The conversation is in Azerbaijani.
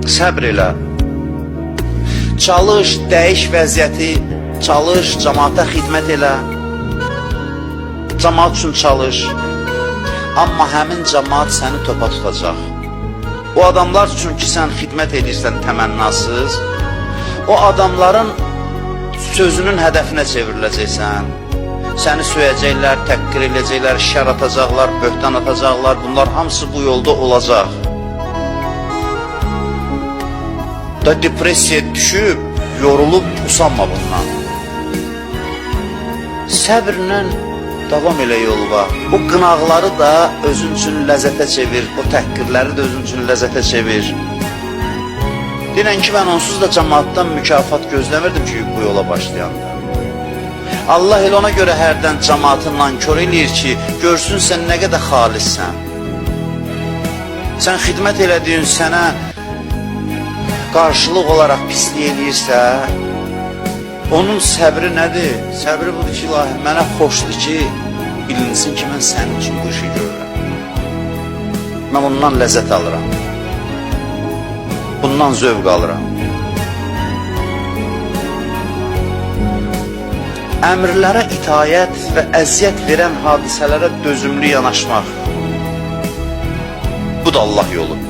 Səbr elə. Çalış, dəyiş vəziyyəti, çalış, cəmaata xidmət elə. Cəmaat üçün çalış. Amma həmin cəmaat səni topa tutacaq. O adamlar üçün ki, sən xidmət edirsən təmənnasız, o adamların sözünün hədəfinə çevriləcəksən. Səni söyəcəklər, təhqir edəcəklər, şər atacaqlar, böhtan atacaqlar. Bunlar hamısı bu yolda olacaq. Da depressiyaya düşüb, yorulub, usanma bundan. Səbrlə davam elə yolva. O qınaqları da özün üçün ləzzətə çevir, o təhqirləri də özün üçün ləzzətə çevir. Denən ki, mən onsuz da cəmaatdan mükafat gözləmirdim ki, bu yola başlayanda. Allah elə ona görə hərdən cəmaatı nankör eləyir ki, görsün sən nə qədər xalissən. Sən xidmət elədiyin sənə qarşılıq olaraq pislik eləyirsə, onun səbri nədir? Səbri budur ki, ilahi, mənə xoşdur ki, bilinsin ki, mən sənin üçün bu işi görürəm. Mən bundan ləzzət alıram. Bundan zövq alıram. Əmrlərə itayət və əziyyət verən hadisələrə dözümlü yanaşmaq. Bu da Allah yolu.